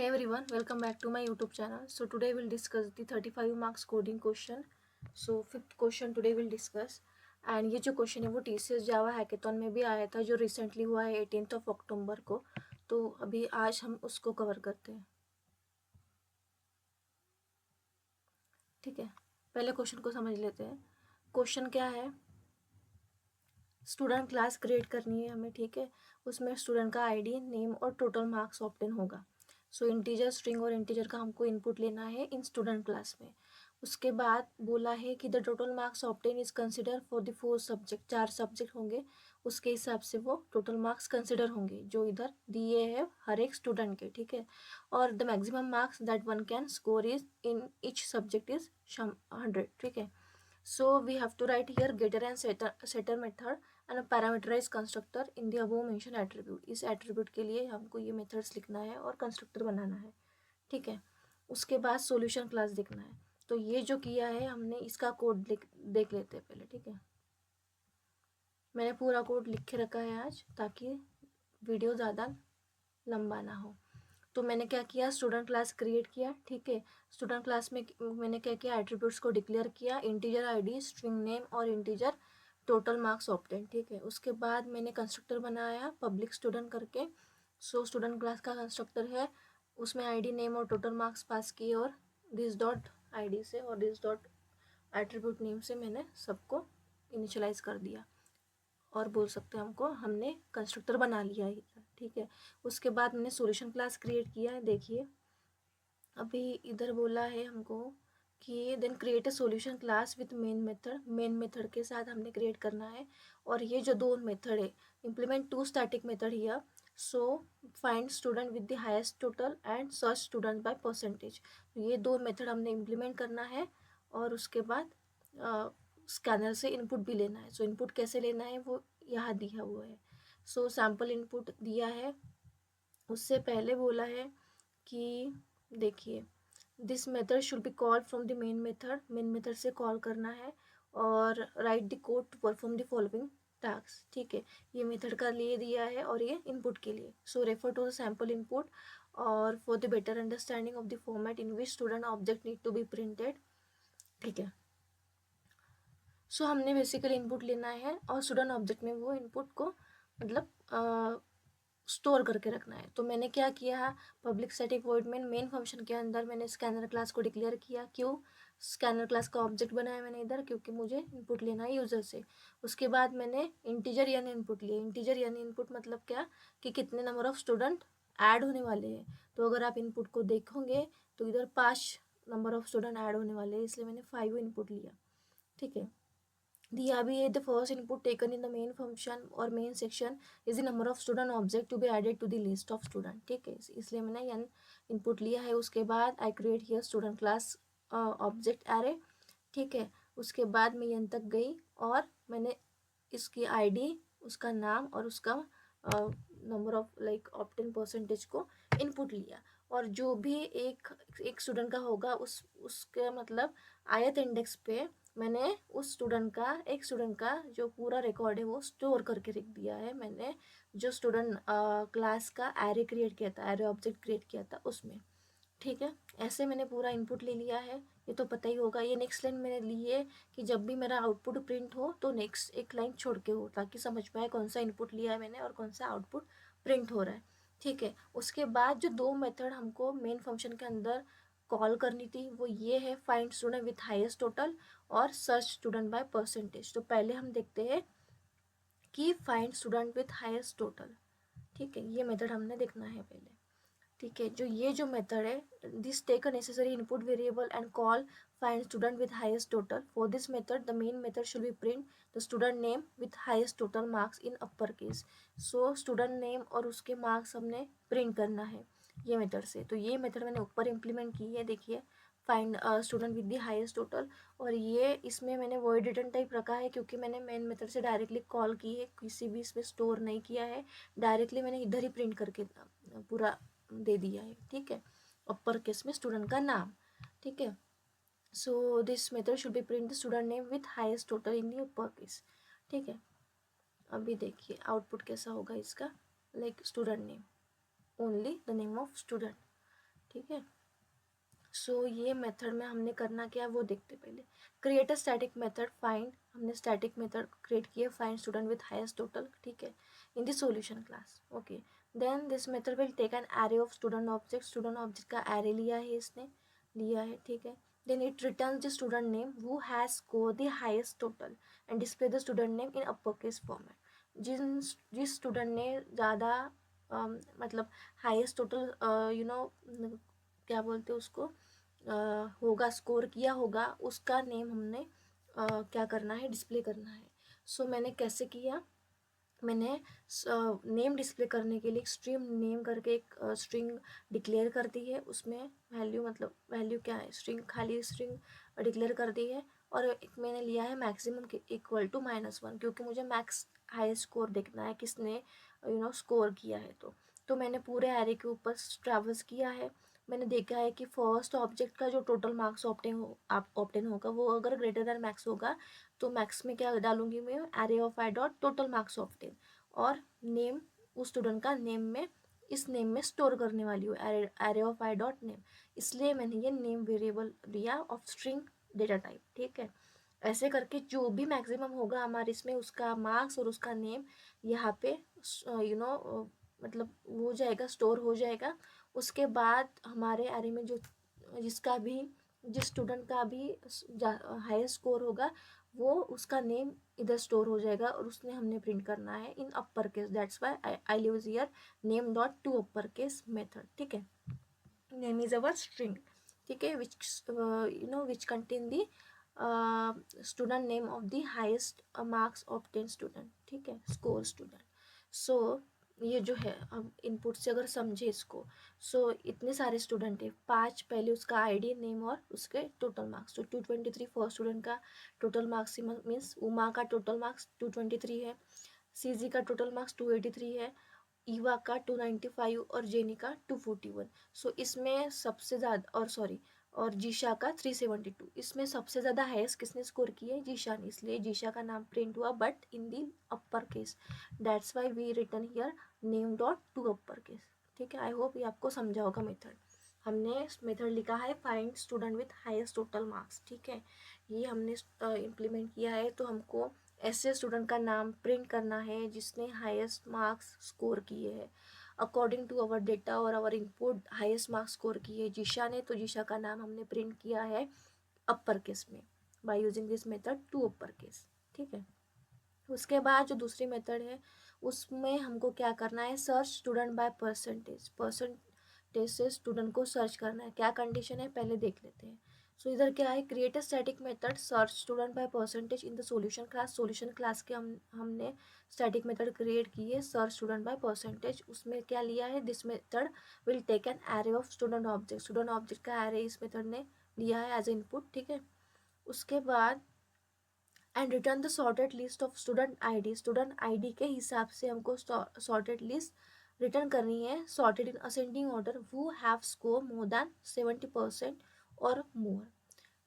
Hey everyone, welcome back to my YouTube channel. So today we'll discuss the 35 marks coding question. So fifth question today we'll discuss. And ये जो question है वो TCS जावा hackathon में भी आया था जो रिसेंटली हुआ है 18 अक्टूबर को. तो अभी आज हम उसको कवर करते हैं. ठीक है, पहले क्वेश्चन को समझ लेते हैं. क्वेश्चन क्या है, स्टूडेंट क्लास क्रिएट करनी है हमें. ठीक है, उसमें स्टूडेंट का आईडी, नेम और टोटल मार्क्स ऑब्टेन होगा. सो इंटीजर, स्ट्रिंग और इंटीजर का हमको इनपुट लेना है इन स्टूडेंट क्लास में. उसके बाद बोला है कि the total marks obtain is consider for the 4 subject. 4 subject होंगे, उसके हिसाब से वो टोटल मार्क्स कंसिडर होंगे जो इधर दिए हैं हर एक स्टूडेंट के. ठीक है, और the maximum marks that one can score is in each subject is 100. ठीक है, so we have to write here getter and setter method and a parameterized constructor in the above mentioned attribute. इस attribute के लिए हमको ये methods लिखना है और constructor बनाना है. ठीक है, उसके बाद solution class लिखना है. तो ये जो किया है हमने, इसका कोड देख लेते हैं पहले. ठीक है, मैंने पूरा कोड लिख के रखा है आज ताकि वीडियो ज़्यादा लंबा ना हो. तो मैंने क्या किया, स्टूडेंट क्लास क्रिएट किया. ठीक है, स्टूडेंट क्लास में मैंने क्या किया, एट्रीब्यूट्स को डिक्लेयर किया, इंटीजर आईडी, स्ट्रिंग नेम और इंटीजर टोटल मार्क्स ऑब्टेन. ठीक है, उसके बाद मैंने कंस्ट्रक्टर बनाया पब्लिक स्टूडेंट करके. सो स्टूडेंट क्लास का कंस्ट्रक्टर है, उसमें आईडी, नेम और टोटल मार्क्स पास किए और दिस डॉट आईडी से और दिस डॉट एट्रीब्यूट नेम से मैंने सबको इनिशियलाइज कर दिया और बोल सकते हैं हमको हमने कंस्ट्रक्टर बना लिया है. ठीक है, उसके बाद मैंने सॉल्यूशन क्लास क्रिएट किया है. देखिए अभी इधर बोला है हमको कि then create a solution class with main method. Main method के साथ हमने क्रिएट करना है. और ये जो दो मेथड है, implement 2 static method here. So find student with the highest total and search student by percentage. ये दो मेथड हमने इम्प्लीमेंट करना है और उसके बाद स्कैनर से इनपुट भी लेना है. सो इनपुट कैसे लेना है वो यहाँ दिया हुआ है. सो सैम्पल इनपुट दिया है. उससे पहले बोला है कि देखिए this method should be called from the main method. Main method से कॉल करना है और write the code to perform the following task. ठीक है, ये मेथड का लिए दिया है और ये इनपुट के लिए. So refer to the sample input और for the better understanding of the format in which student object need to be printed. ठीक है, सो हमने बेसिकली इनपुट लेना है और स्टूडेंट ऑब्जेक्ट में वो इनपुट को मतलब स्टोर करके रखना है. तो मैंने क्या किया, public static void main function के अंदर मैंने स्कैनर क्लास को डिक्लेयर किया. क्यों, स्कैनर क्लास का ऑब्जेक्ट बनाया मैंने इधर, क्योंकि मुझे इनपुट लेना है यूज़र से. उसके बाद मैंने इंटीजर यानी इनपुट लिया. इंटीजर यानी इनपुट मतलब क्या, कि कितने नंबर ऑफ स्टूडेंट ऐड होने वाले हैं. तो अगर आप इनपुट को देखोगे तो इधर 5 नंबर ऑफ स्टूडेंट ऐड होने वाले हैं, इसलिए मैंने 5 इनपुट लिया. ठीक है, दिया भी है, the first input taken in the main function और main section is the number of student object to be added to the list of student. ठीक है, इसलिए मैंने एन इनपुट लिया है. उसके बाद I create here student class object array. ठीक है, उसके बाद मैं एन तक गई और मैंने इसकी आईडी, उसका नाम और उसका number of like obtain percentage को इनपुट लिया. और जो भी एक स्टूडेंट का होगा उसके मतलब आयत इंडेक्स पे मैंने उस स्टूडेंट का, एक स्टूडेंट का जो पूरा रिकॉर्ड है वो स्टोर करके रख दिया है मैंने, जो स्टूडेंट क्लास का एरे क्रिएट किया था, एरे ऑब्जेक्ट क्रिएट किया था उसमें. ठीक है, ऐसे मैंने पूरा इनपुट ले लिया है, ये तो पता ही होगा. ये नेक्स्ट लाइन मैंने ली है कि जब भी मेरा आउटपुट प्रिंट हो तो नेक्स्ट एक लाइन छोड़ के हो, ताकि समझ पाए कौन सा इनपुट लिया है मैंने और कौन सा आउटपुट प्रिंट हो रहा है. ठीक है, उसके बाद जो दो मेथड हमको मेन फंक्शन के अंदर कॉल करनी थी वो ये है, find student with highest total और सर्च स्टूडेंट बाय परसेंटेज. तो पहले हम देखते हैं कि find student with highest total. ठीक है, ये मेथड हमने देखना है पहले. ठीक है, जो मेथड है, this take a necessary input variable and call find student with highest total. For this method the main method should be print the student name with highest total marks in upper case. So student name और उसके marks हमने print करना है ये method से. तो ये method मैंने ऊपर इम्प्लीमेंट की है. देखिए, find student with the highest total. और ये इसमें मैंने वॉइड रिटर्न टाइप रखा है क्योंकि मैंने मेन मेथड से डायरेक्टली कॉल की है, किसी भी इसमें स्टोर नहीं किया है, डायरेक्टली मैंने इधर ही प्रिंट करके पूरा दे दिया है. ठीक है, अपर केस में स्टूडेंट का नाम. ठीक है, so this method should be print the student name with highest total in the upper case. ठीक है, अभी देखिए आउटपुट कैसा होगा इसका, like student name, only the name of student. ठीक है। सो ये मेथड में हमने करना क्या है वो देखते पहले। Create a static method find, हमने स्टैटिक मेथड क्रिएट किया find student with highest total, ठीक है, in the solution class. Okay, then this method will take an array of student object का एरे लिया है इसने, लिया है, ठीक है। Then it return the student name who has score the highest total and display the student name in upper case format. जिस student ने ज़्यादा मतलब हाईएस्ट टोटल क्या बोलते हैं उसको, होगा, स्कोर किया होगा, उसका नेम हमने क्या करना है, डिस्प्ले करना है। सो मैंने कैसे किया, मैंने नेम डिस्प्ले करने के लिए स्ट्रीम नेम करके एक स्ट्रिंग डिक्लेयर कर दी है, उसमें वैल्यू, मतलब वैल्यू क्या है, स्ट्रिंग, खाली स्ट्रिंग डिक्लेयर कर दी है। और एक मैंने लिया है मैक्सिमम इक्वल टू -1, क्योंकि मुझे मैक्स हाई स्कोर देखना है, किसने स्कोर किया है। तो मैंने पूरे एरे के ऊपर ट्रैवर्स किया है। मैंने देखा है कि फर्स्ट ऑब्जेक्ट का जो टोटल मार्क्स ऑप्टेन होगा वो अगर ग्रेटर देन मैक्स होगा तो मैक्स में क्या डालूंगी मैं, array of I dot total marks obtain, और नेम उस स्टूडेंट का नेम में, इस नेम में स्टोर करने वाली हूँ, array of I dot name. इसलिए मैंने ये नेम वेरिएबल दिया ऑफ स्ट्रिंग डेटा टाइप, ठीक है। ऐसे करके जो भी मैक्सिमम होगा हमारे इसमें, उसका मार्क्स और उसका नेम यहाँ पे मतलब हो जाएगा, स्टोर हो जाएगा। उसके बाद हमारे एरे में जो जिसका भी जिस स्टूडेंट का भी हाईएस्ट स्कोर होगा वो उसका नेम इधर स्टोर हो जाएगा, और उसने हमने प्रिंट करना है in upper case. That's why I use here name dot to upper case method, ठीक है। नेम इज अवर स्ट्रिंग, ठीक है, which contain the student name of the highest marks obtain student, ठीक है, स्कोर स्टूडेंट। सो ये जो है, अब इनपुट से अगर समझे इसको, सो इतने सारे स्टूडेंट है, 5 पहले उसका आईडी, नेम और उसके टोटल मार्क्स। तो 223 फर्स्ट स्टूडेंट का टोटल मार्क्स मीन्स उमा का टोटल मार्क्स 223 है, सीजी का टोटल मार्क्स 283 है, ईवा का 295 और जेनी का 241। सो इसमें सबसे ज़्यादा, और जीशा का 372। इसमें सबसे ज़्यादा हाईएस्ट किसने स्कोर किया है, जीशा ने, इसलिए जीशा का नाम प्रिंट हुआ but in the upper case. That's why we return here name dot to upper case, ठीक है। आई होप ये आपको समझा होगा मेथड। हमने मेथड लिखा है find student with highest total marks, ठीक है, ये हमने इम्प्लीमेंट किया है। तो हमको ऐसे स्टूडेंट का नाम प्रिंट करना है जिसने हाईएस्ट मार्क्स स्कोर किए हैं अकॉर्डिंग टू अवर डेटा और our input. Highest marks score किए जीशा ने, तो जीशा का नाम हमने प्रिंट किया है अपर केस में by using this method to upper case, ठीक है। उसके बाद जो दूसरी मेथड है उसमें हमको क्या करना है, सर्च स्टूडेंट बाय परसेंटेज से स्टूडेंट को सर्च करना है। क्या कंडीशन है पहले देख लेते हैं। सो इधर क्या है, create a static method search student by percentage in the solution class. Solution class के हमने स्टैटिक मेथड क्रिएट की है सर्च स्टूडेंट बाय परसेंटेज। उसमें क्या लिया है, this method will take an array of student object का एरे इस मेथड ने लिया है एज इनपुट, ठीक है। उसके बाद and return the sorted list of student ID के हिसाब से हमको सॉर्टेड लिस्ट रिटर्न करनी है, sorted in ascending order, who have score more than 70% और मोर,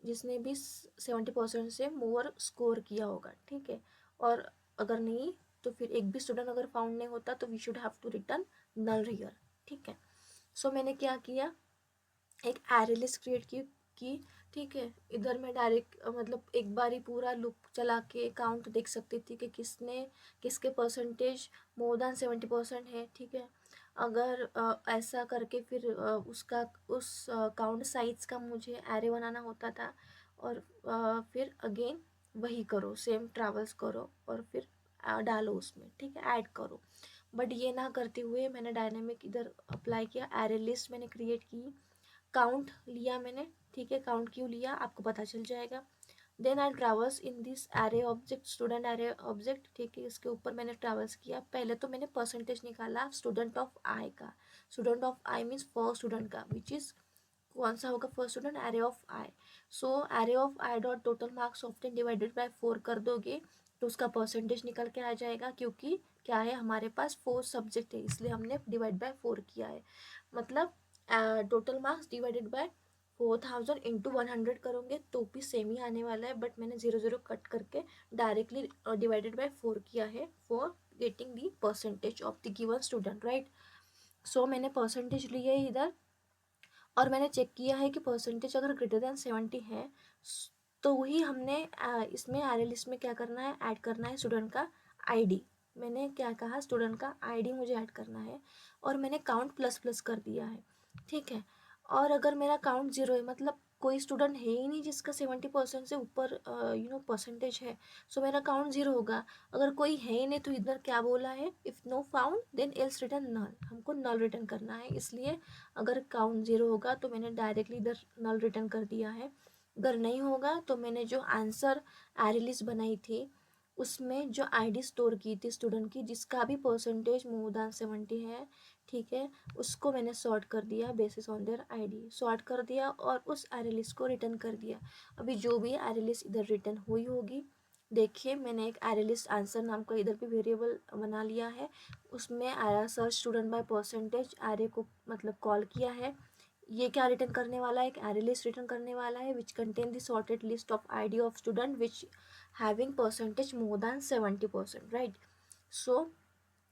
जिसने भी 70% से मोर स्कोर किया होगा, ठीक है। और अगर नहीं तो फिर एक भी स्टूडेंट अगर फाउंड नहीं होता तो we should have to return null here, ठीक है। सो मैंने क्या किया, एक एरे लिस्ट क्रिएट की, ठीक है। इधर मैं डायरेक्ट मतलब एक बार ही पूरा लूप चला के काउंट देख सकती थी कि किसके परसेंटेज मोर देन 70% है, ठीक है। अगर ऐसा करके फिर उस काउंट साइज का मुझे एरे बनाना होता था, और फिर अगेन वही करो, सेम ट्रैवल्स करो और फिर डालो उसमें, ठीक है, ऐड करो। बट ये ना करते हुए मैंने डायनेमिक इधर अप्लाई किया, एरे लिस्ट मैंने क्रिएट की, काउंट लिया मैंने, ठीक है। काउंट क्यों लिया आपको पता चल जाएगा। Then I traverse in this array object, student array object, ठीक है। इसके ऊपर मैंने ट्रैवर्स किया, पहले तो मैंने परसेंटेज निकाला स्टूडेंट ऑफ आई का। Student of I means first student का, विच इज कौन सा होगा first student, array of I. So array of I dot total marks often divided by 4 कर दोगे तो उसका परसेंटेज निकल के आ जाएगा, क्योंकि क्या है हमारे पास 4 सब्जेक्ट है इसलिए हमने डिवाइड बाय 4 किया है। मतलब total marks divided by 4000 into 100 करोगे तो भी सेम ही आने वाला है, बट मैंने 0 कट करके डायरेक्टली डिवाइडेड बाय 4 किया है for getting the percentage of the given student, right. So मैंने परसेंटेज लिए इधर और मैंने चेक किया है कि परसेंटेज अगर ग्रेटर देन 70 है तो ही हमने इसमें आरएल लिस्ट में क्या करना है, ऐड करना है स्टूडेंट का आईडी। मैंने क्या कहा, स्टूडेंट का आईडी मुझे ऐड करना है और मैंने काउंट प्लस प्लस कर दिया है, ठीक है। और अगर मेरा काउंट 0 है, मतलब कोई स्टूडेंट है ही नहीं जिसका 70% से ऊपर परसेंटेज है, सो मेरा काउंट 0 होगा। अगर कोई है ही नहीं तो इधर क्या बोला है, if no found then else return null, हमको नल रिटर्न करना है। इसलिए अगर काउंट 0 होगा तो मैंने डायरेक्टली इधर नल रिटर्न कर दिया है। अगर नहीं होगा तो मैंने जो आंसर एरे लिस्ट बनाई थी उसमें जो आईडी स्टोर की थी स्टूडेंट की जिसका भी परसेंटेज मोर देन 70 है, ठीक है, उसको मैंने सॉर्ट कर दिया basis on their ID, sort कर दिया और उस एरे लिस्ट को रिटर्न कर दिया। अभी जो भी एरे लिस्ट इधर रिटर्न हुई होगी, देखिए मैंने एक एरे लिस्ट आंसर नाम का इधर भी वेरिएबल बना लिया है, उसमें आया search student by percentage, array को मतलब कॉल किया है। ये क्या रिटर्न करने वाला है, एक एरे लिस्ट रिटर्न करने वाला है which contain the sorted list of ID of student which having percentage more than 70%, right. So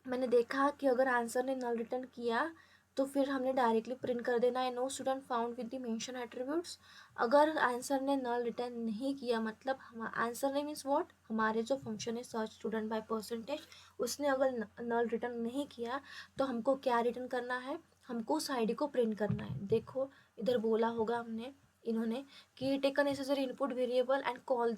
मैंने देखा कि अगर आंसर ने नल रिटर्न किया तो फिर हमने डायरेक्टली प्रिंट कर देना है no student found with the mention attributes. अगर आंसर ने नल रिटर्न नहीं किया, मतलब हम आंसर ने मीन्स व्हाट, हमारे जो फंक्शन है सर्च स्टूडेंट बाय परसेंटेज, उसने अगर नल रिटर्न नहीं किया तो हमको क्या रिटर्न करना है, हमको उस आईडी को प्रिंट करना है। देखो इधर बोला होगा हमने, इन्होंने, कि take a necessary input variable and call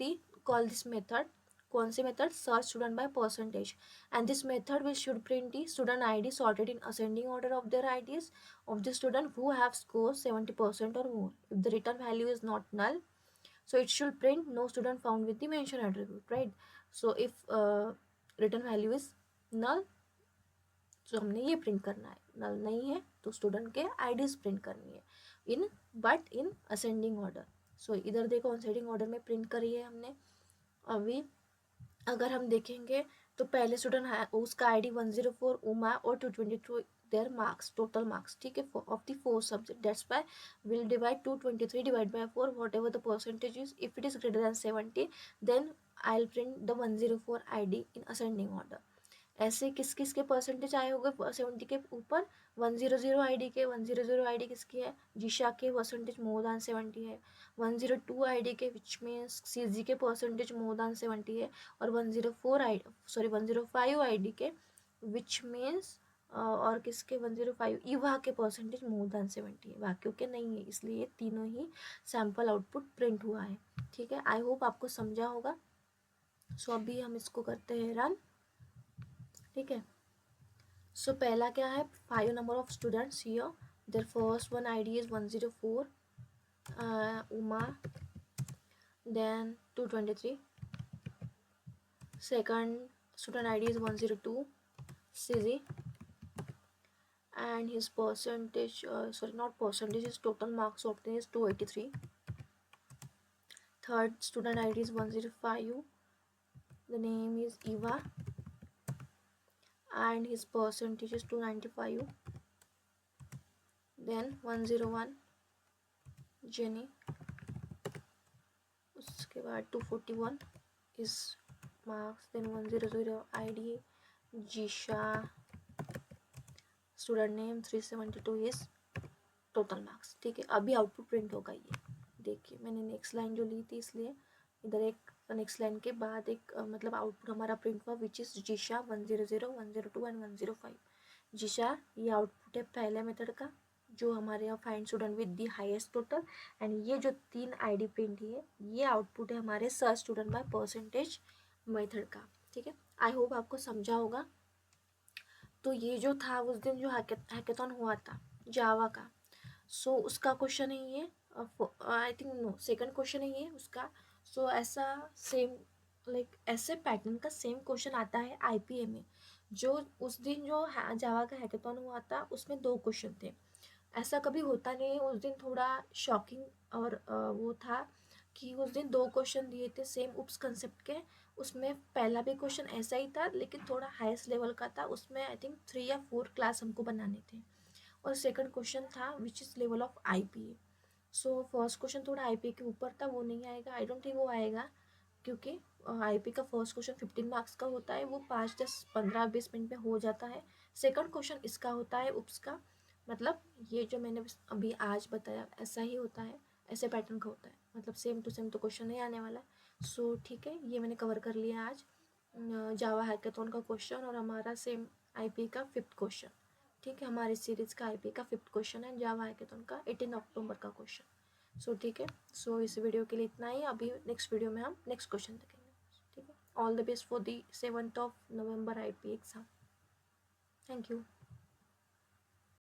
this method, कौन से method, search student by percentage, and this method will should print the student id sorted in ascending order of their ids of the student who have scored 70% or more. If the return value is not null, so it should print no student found with the mentioned attribute, right? So if return value is null, so हमने ये print करना है, नल नहीं है तो student के IDs print करनी है in but in ascending order. So इधर देखो असेंडिंग ऑर्डर में प्रिंट करी है हमने। अभी अगर हम देखेंगे तो पहले स्टूडेंट है उसका आईडी 104 उमा और 223 देयर मार्क्स, टोटल मार्क्स, ठीक है, of the 4 subject, that's why will divide 223 divide by 4 whatever the percentage is, if it is greater than 70 then I will print the 104 ID in ascending order. ऐसे किस किस के percentage आए होंगे 70 के ऊपर, 100 आईडी के, 100 आईडी किसकी है, जिशा के परसेंटेज मोर देन 70 है, 102 आईडी के विच मीन्स सीजी के परसेंटेज मोर देन 70 है, और 105 आईडी के विच मीन्स और किसके 105 ईवा के परसेंटेज मोर देन 70 है, बाकियों के नहीं है, इसलिए ये तीनों ही सैम्पल आउटपुट प्रिंट हुआ है, ठीक है। आई होप आपको समझा होगा। सो अभी हम इसको करते हैं रन, ठीक है। सो पहला क्या है, 5 number of students here, there first one ID is 104 Uma, then 223, second student id is 102 Sizi, and his percentage sorry not percentage, his total marks obtained is 283. Third student id is 105, the name is Eva, and his percentage is 295. Then 101 Jenny, उसके बाद 241 is marks, then 100 id Jisha, student name 372 is total marks, ठीक है। अभी output print होगा ये, देखिए मैंने next line जो ली थी इसलिए इधर एक नेक्स्ट लाइन के बाद एक मतलब आउटपुट हमारा प्रिंट हुआ विच इज़ जिशा 100 102 एंड 105। जिशा ये आउटपुट है पहले मेथड का जो हमारे यहाँ find student with the highest total, and ये जो 3 आईडी प्रिंट है ये आउटपुट है हमारे search student by percentage method का, ठीक है। आई होप आपको समझा होगा। तो ये जो था उस दिन जो हैकेथॉन हुआ था जावा का, सो उसका क्वेश्चन है ये, I think no second question है ये उसका। सो ऐसा सेम लाइक ऐसे पैटर्न का सेम क्वेश्चन आता है आईपीए में। जो उस दिन जो जावा का हैकेथॉन हुआ था उसमें 2 क्वेश्चन थे, ऐसा कभी होता नहीं है। उस दिन थोड़ा शॉकिंग और वो था कि उस दिन 2 क्वेश्चन दिए थे सेम उप्स कंसेप्ट के। उसमें पहला भी क्वेश्चन ऐसा ही था लेकिन थोड़ा हाईएस्ट लेवल का था, उसमें आई थिंक 3 या 4 क्लास हमको बनाने थे, और सेकंड क्वेश्चन था which is level of IPA. So first question थोड़ा आईपीए के ऊपर था, वो नहीं आएगा, आई डोंट थिंक वो आएगा, क्योंकि आईपी का फर्स्ट क्वेश्चन 15 मार्क्स का होता है, वो 5 10 15 20 मिनट में हो जाता है। सेकंड क्वेश्चन इसका होता है उप्स का, मतलब ये जो मैंने अभी आज बताया ऐसा ही होता है, ऐसे पैटर्न का होता है, मतलब सेम टू सेम तो क्वेश्चन नहीं आने वाला है। सो ठीक है, ये मैंने कवर कर लिया आज जावा हैकाथॉन का क्वेश्चन और हमारा सेम आईपी का 5th क्वेश्चन। ठीक है, हमारी सीरीज़ का आईपी का 5th क्वेश्चन है, जावा हैकाथॉन का 18 अक्टूबर का क्वेश्चन। सो ठीक है, सो इस वीडियो के लिए इतना ही। अभी नेक्स्ट वीडियो में हम नेक्स्ट क्वेश्चन देखेंगे। ठीक है, all the best for the 7th of November IP exam. Thank you.